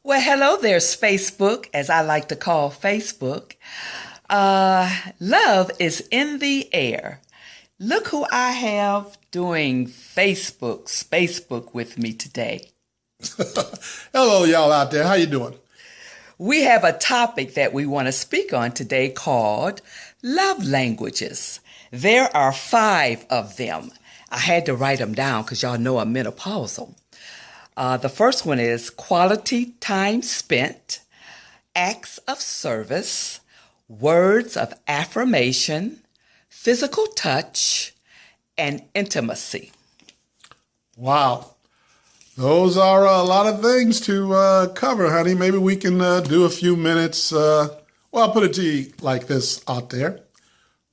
Well, hello there, Facebook, as I like to call Facebook. Love is in the air. Look who I have doing Facebook with me today. Hello, y'all out there. How you doing? We have a topic that we want to speak on today called love languages. There are 5 of them. I had to write them down because y'all know I'm menopausal. The first one is quality time spent, acts of service, words of affirmation, physical touch, and intimacy. Wow. Those are a lot of things to cover, honey. Maybe we can do a few minutes. I'll put it to you like this out there.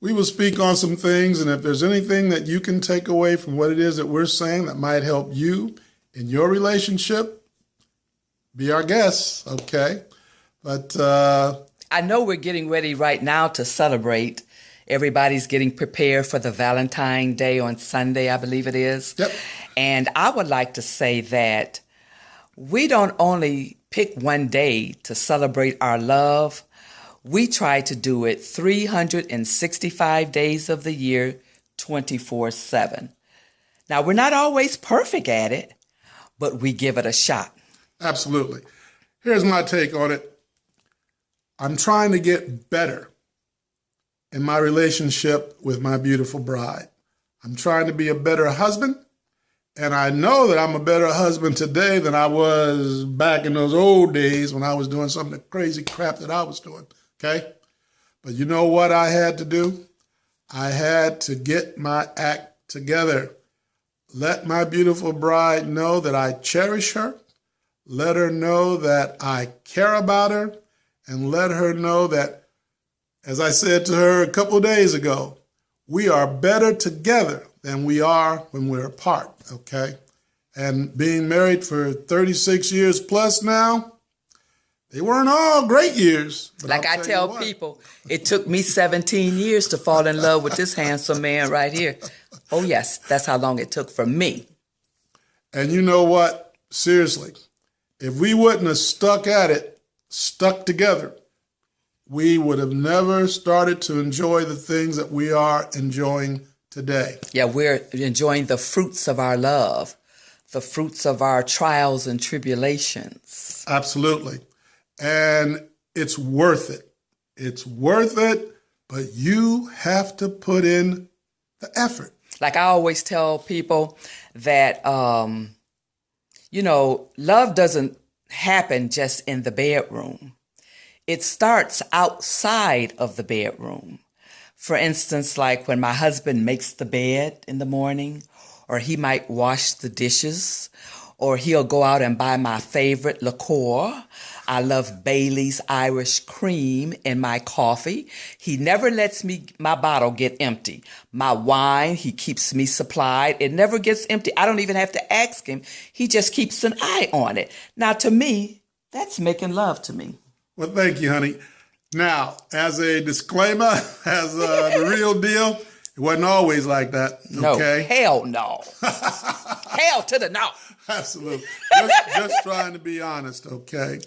We will speak on some things, and if there's anything that you can take away from what it is that we're saying that might help you in your relationship, be our guest, okay? But I know we're getting ready right now to celebrate. Everybody's getting prepared for the Valentine's Day on Sunday, I believe it is. Yep. And I would like to say that we don't only pick one day to celebrate our love. We try to do it 365 days of the year, 24/7. Now, we're not always perfect at it, but we give it a shot. Absolutely. Here's my take on it. I'm trying to get better in my relationship with my beautiful bride. I'm trying to be a better husband, and I know that I'm a better husband today than I was back in those old days when I was doing some of the crazy crap that I was doing, okay? But you know what I had to do? I had to get my act together. Let my beautiful bride know that I cherish her. Let her know that I care about her. And let her know that, as I said to her a couple of days ago, we are better together than we are when we're apart, okay? And being married for 36 years plus now, they weren't all great years. Like I tell people, it took me 17 years to fall in love with this handsome man right here. Oh, yes, that's how long it took for me. And you know what? Seriously, if we wouldn't have stuck at it, stuck together, we would have never started to enjoy the things that we are enjoying today. Yeah, we're enjoying the fruits of our love, the fruits of our trials and tribulations. Absolutely. And it's worth it. It's worth it, but you have to put in the effort. Like I always tell people that, love doesn't happen just in the bedroom. It starts outside of the bedroom. For instance, like when my husband makes the bed in the morning, or he might wash the dishes, or he'll go out and buy my favorite liqueur. I love Bailey's Irish Cream in my coffee. He never lets my bottle get empty. My wine, he keeps me supplied. It never gets empty. I don't even have to ask him. He just keeps an eye on it. Now, to me, that's making love to me. Well, thank you, honey. Now, as a disclaimer, as the real deal, it wasn't always like that, okay? No, hell no. Hell to the no. Absolutely. Just trying to be honest, okay?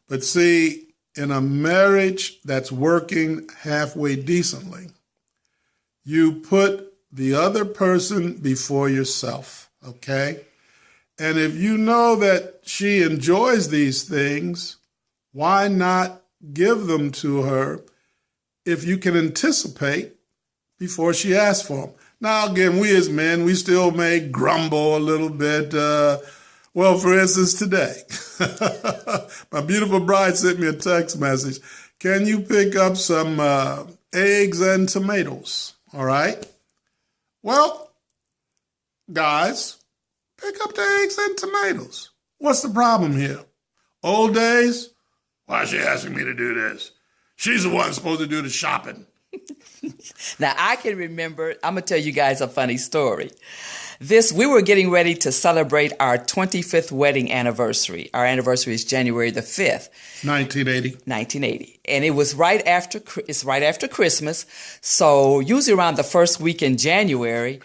But see, in a marriage that's working halfway decently, you put the other person before yourself, okay? And if you know that she enjoys these things, why not give them to her if you can anticipate before she asks for them? Now, again, we as men, we still may grumble a little bit. For instance, today, my beautiful bride sent me a text message. Can you pick up some eggs and tomatoes? All right. Well, guys, pick up the eggs and tomatoes. What's the problem here? Old days? Why is she asking me to do this? She's the one supposed to do the shopping. Now, I can remember, I'm going to tell you guys a funny story. We were getting ready to celebrate our 25th wedding anniversary. Our anniversary is January the 5th. 1980. And it was right after Christmas. So usually around the first week in January,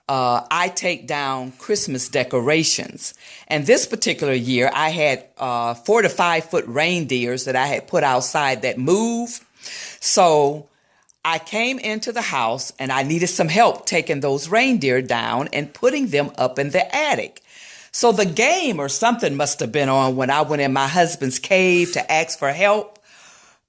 I take down Christmas decorations. And this particular year, I had 4 to 5 foot reindeers that I had put outside that move. So I came into the house and I needed some help taking those reindeer down and putting them up in the attic. So the game or something must have been on when I went in my husband's cave to ask for help,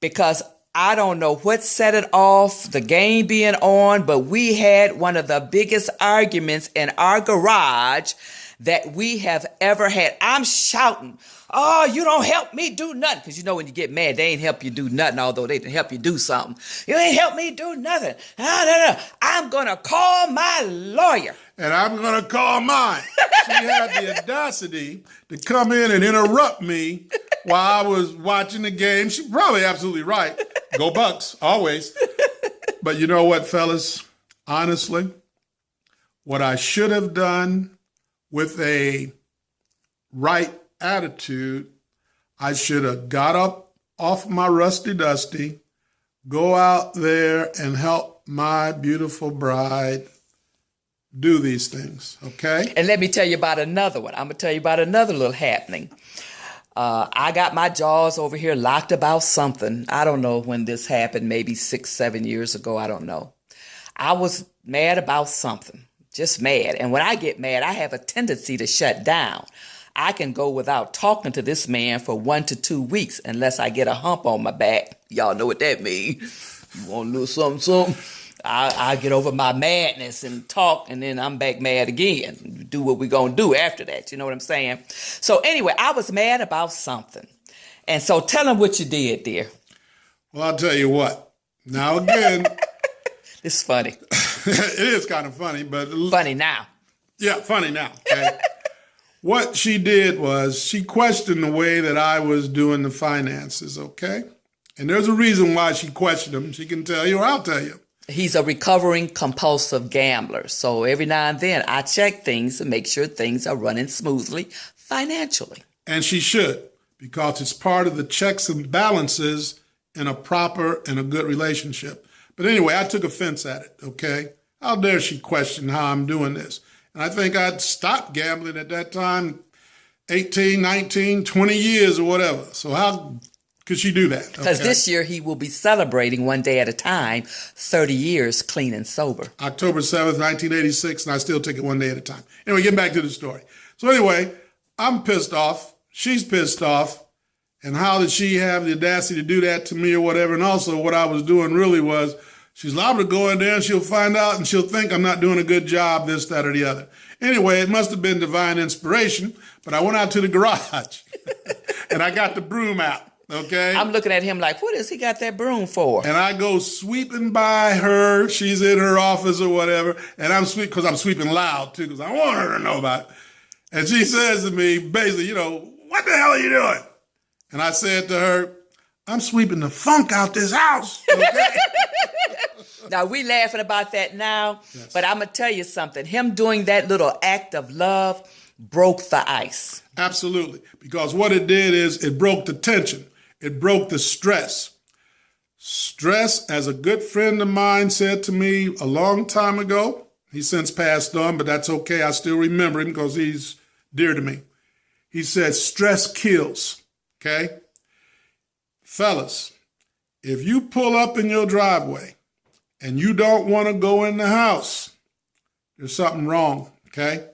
because I don't know what set it off, the game being on, but we had one of the biggest arguments in our garage that we have ever had. I'm shouting, "Oh, you don't help me do nothing." Because you know when you get mad, they ain't help you do nothing, although they can help you do something. "You ain't help me do nothing. No. I'm going to call my lawyer." And I'm going to call mine. She had the audacity to come in and interrupt me while I was watching the game. She's probably absolutely right. Go Bucks, always. But you know what, fellas? Honestly, what I should have done with a right attitude, I should have got up off my rusty dusty, go out there and help my beautiful bride do these things, okay? And let me tell you about another one. I'm going to tell you about another little happening. I got my jaws over here locked about something. I don't know when this happened, maybe 6, 7 years ago. I don't know. I was mad about something, just mad. And when I get mad, I have a tendency to shut down. I can go without talking to this man for 1 to 2 weeks unless I get a hump on my back. Y'all know what that means. You want a little something? I get over my madness and talk, and then I'm back mad again. Do what we're going to do after that. You know what I'm saying? So anyway, I was mad about something. And so tell them what you did, dear. Well, I'll tell you what. Now, again. It's funny. It is kind of funny, but. Funny now. Yeah, funny now. Okay? What she did was she questioned the way that I was doing the finances, okay? And there's a reason why she questioned them. She can tell you or I'll tell you. He's a recovering compulsive gambler. So every now and then I check things to make sure things are running smoothly financially. And she should, because it's part of the checks and balances in a proper and a good relationship. But anyway, I took offense at it, okay? How dare she question how I'm doing this? And I think I'd stopped gambling at that time, 18, 19, 20 years or whatever. So how could she do that? Because this year he will be celebrating one day at a time, 30 years clean and sober. October 7th, 1986, and I still take it one day at a time. Anyway, getting back to the story. So anyway, I'm pissed off. She's pissed off. And how did she have the audacity to do that to me or whatever? And also what I was doing really was she's liable to go in there and she'll find out and she'll think I'm not doing a good job, this, that, or the other. Anyway, it must have been divine inspiration, but I went out to the garage and I got the broom out. Okay. I'm looking at him like, what has he got that broom for? And I go sweeping by her. She's in her office or whatever. And I'm sweeping because I'm sweeping loud too, because I want her to know about it. And she says to me, basically, what the hell are you doing? And I said to her, I'm sweeping the funk out this house. Okay. Now, we laughing about that now, yes. But I'm going to tell you something. Him doing that little act of love broke the ice. Absolutely. Because what it did is it broke the tension. It broke the stress. Stress, as a good friend of mine said to me a long time ago, he's since passed on, but that's okay. I still remember him because he's dear to me. He said, stress kills, okay? Fellas, if you pull up in your driveway and you don't want to go in the house, there's something wrong, okay?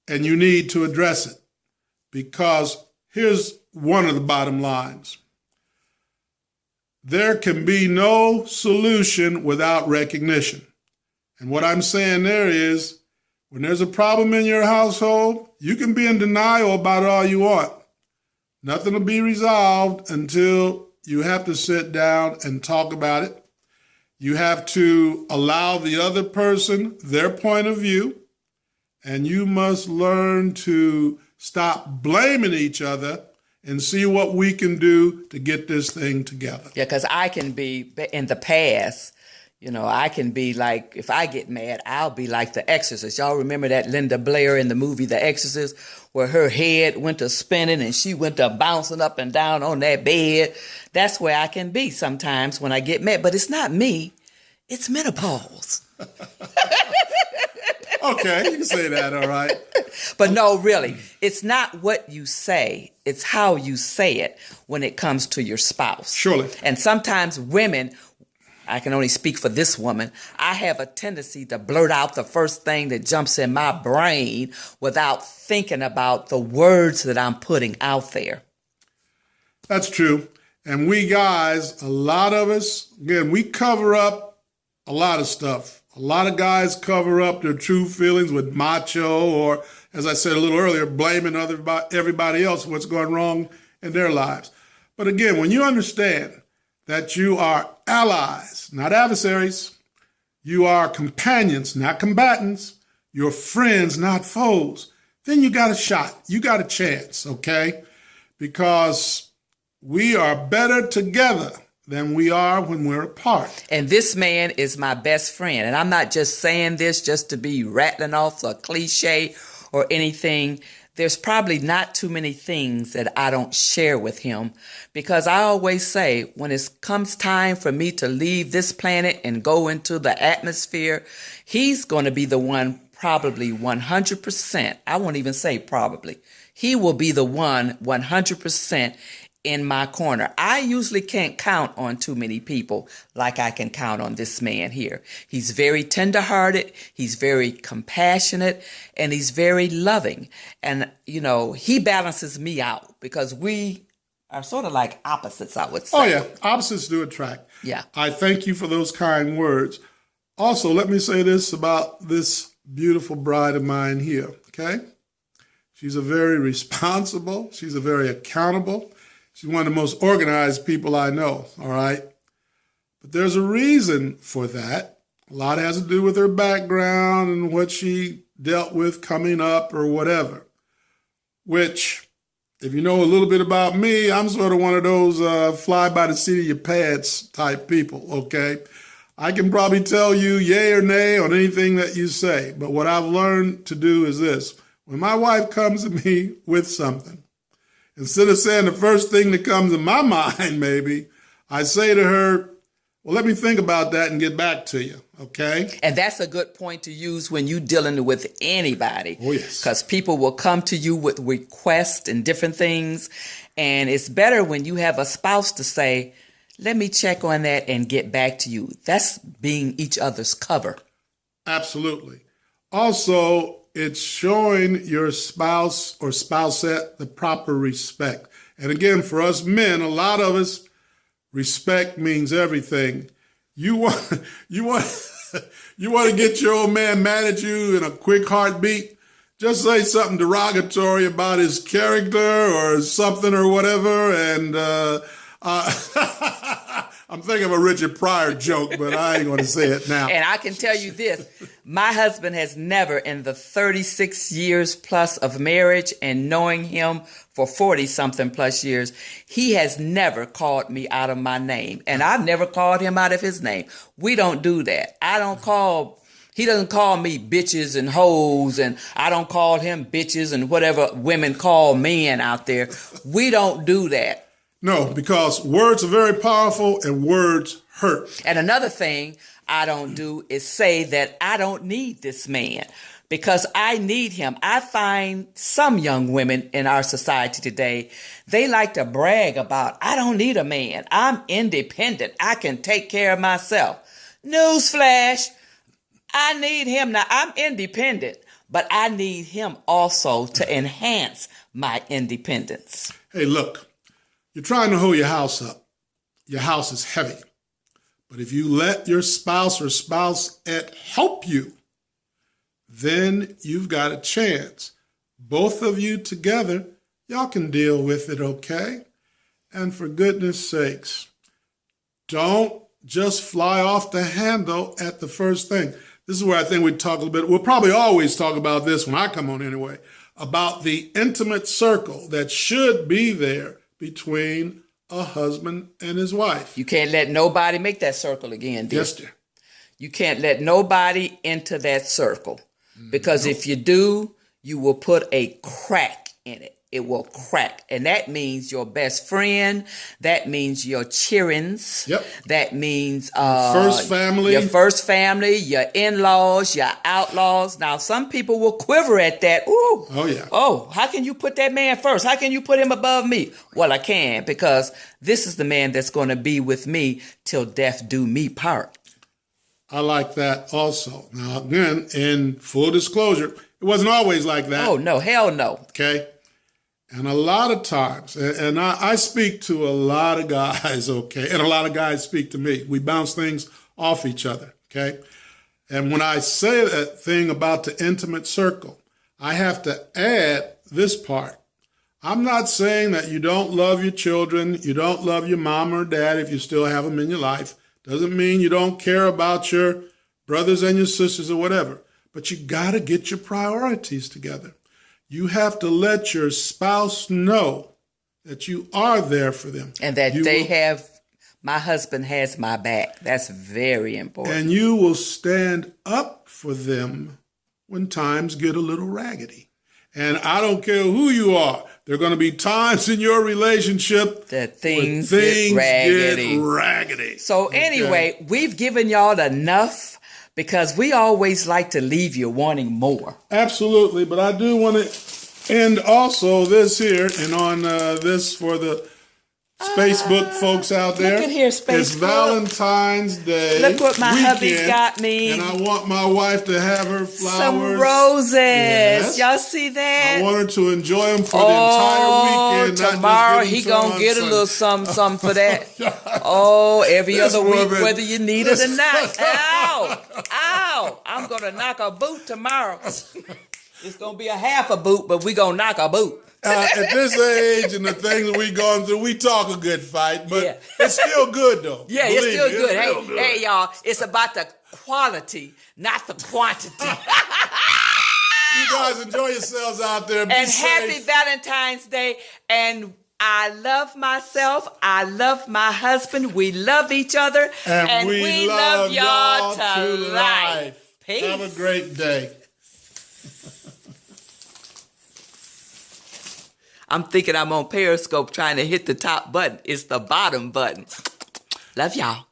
And you need to address it. Because here's one of the bottom lines. There can be no solution without recognition. And what I'm saying there is, when there's a problem in your household, you can be in denial about it all you want. Nothing will be resolved until you have to sit down and talk about it. You have to allow the other person their point of view, and you must learn to stop blaming each other and see what we can do to get this thing together. Yeah, because I can be, in the past, I can be like, if I get mad, I'll be like the Exorcist. Y'all remember that Linda Blair in the movie The Exorcist, where her head went to spinning and she went to bouncing up and down on that bed? That's where I can be sometimes when I get mad. But it's not me. It's menopause. Okay, you can say that, all right. But no, really, it's not what you say, it's how you say it when it comes to your spouse. Surely. And sometimes women, I can only speak for this woman, I have a tendency to blurt out the first thing that jumps in my brain without thinking about the words that I'm putting out there. That's true. And we guys, a lot of us, again, we cover up a lot of stuff. A lot of guys cover up their true feelings with macho or, as I said a little earlier, blaming everybody else for what's going wrong in their lives. But again, when you understand that you are allies, not adversaries, you are companions, not combatants, you're friends, not foes, then you got a shot. You got a chance, okay? Because we are better together than we are when we're apart. And this man is my best friend. And I'm not just saying this just to be rattling off a cliche or anything. There's probably not too many things that I don't share with him, because I always say when it comes time for me to leave this planet and go into the atmosphere, he's going to be the one, probably 100%. I won't even say probably. He will be the one 100% in my corner. I usually can't count on too many people like I can count on this man here. He's very tenderhearted, he's very compassionate, and he's very loving. And, you know, he balances me out because we are sort of like opposites, I would say. Oh, yeah. Opposites do attract. Yeah. I thank you for those kind words. Also, let me say this about this beautiful bride of mine here, okay? She's a very responsible, she's a very accountable, she's one of the most organized people I know, all right? But there's a reason for that. A lot has to do with her background and what she dealt with coming up or whatever, which, if you know a little bit about me, I'm sort of one of those fly by the seat of your pants type people, okay? I can probably tell you yay or nay on anything that you say, but what I've learned to do is this. When my wife comes to me with something, instead of saying the first thing that comes in my mind, maybe, I say to her, well, let me think about that and get back to you, okay? And that's a good point to use when you're dealing with anybody. Oh, yes. Because people will come to you with requests and different things. And it's better when you have a spouse to say, let me check on that and get back to you. That's being each other's cover. Absolutely. Also, it's showing your spouse or spousette the proper respect. And again, for us men, a lot of us, respect means everything. You want to get your old man mad at you in a quick heartbeat? Just say something derogatory about his character or something or whatever, and I'm thinking of a Richard Pryor joke, but I ain't going to say it now. And I can tell you this, my husband has never, in the 36 years plus of marriage and knowing him for 40-something plus years, he has never called me out of my name. And I've never called him out of his name. We don't do that. He doesn't call me bitches and hoes, and I don't call him bitches and whatever women call men out there. We don't do that. No, because words are very powerful and words hurt. And another thing I don't do is say that I don't need this man, because I need him. I find some young women in our society today, they like to brag about, I don't need a man. I'm independent. I can take care of myself. Newsflash, I need him. Now, I'm independent, but I need him also to enhance my independence. Hey, look. You're trying to hold your house up. Your house is heavy. But if you let your spouse or spousette help you, then you've got a chance. Both of you together, y'all can deal with it, okay? And for goodness sakes, don't just fly off the handle at the first thing. This is where I think we talk a little bit. We'll probably always talk about this when I come on anyway, about the intimate circle that should be there between a husband and his wife. You can't let nobody make that circle again, dear. Yes, dear. You can't let nobody into that circle, because if you do, you will put a crack in it. it will crack. And that means your best friend. That means your cheerings. Yep. That means First family. your first family, your in-laws, your outlaws. Now, some people will quiver at that. Ooh. Oh, yeah. Oh, how can you put that man first? How can you put him above me? Well, I can, because this is the man that's going to be with me till death do me part. I like that also. Now, again, in full disclosure, it wasn't always like that. Oh, no, hell no. Okay. And a lot of times, and I speak to a lot of guys, okay, and a lot of guys speak to me. We bounce things off each other, okay? And when I say that thing about the intimate circle, I have to add this part. I'm not saying that you don't love your children, you don't love your mom or dad if you still have them in your life. Doesn't mean you don't care about your brothers and your sisters or whatever. But you got to get your priorities together. You have to let your spouse know that you are there for them. And that my husband has my back. That's very important. And you will stand up for them when times get a little raggedy. And I don't care who you are. There are going to be times in your relationship that things get raggedy. So anyway, we've given y'all enough, because we always like to leave you wanting more. Absolutely. But I do want to end also this here, and on this for the Facebook folks out there. Look at here, Facebook. It's Valentine's Day. Look what my hubby weekend, got me. And I want my wife to have her flowers. Some roses. Yes. Y'all see that? I want her to enjoy them for the entire weekend. Tomorrow he gonna get a little something for that. Oh, every other week, whether you need it or not. Ow! Ow! I'm gonna knock a boot tomorrow. It's gonna be a half a boot, but we gonna knock a boot. At this age and the things that we gone through, we talk a good fight, but it's still good though. Yeah, Believe it's still me, good. It's still good. Hey, y'all, it's about the quality, not the quantity. You guys enjoy yourselves out there. Be and safe. Happy Valentine's Day. And I love myself. I love my husband. We love each other. And we love y'all to life. Peace. Have a great day. I'm thinking I'm on Periscope trying to hit the top button. It's the bottom button. Love y'all.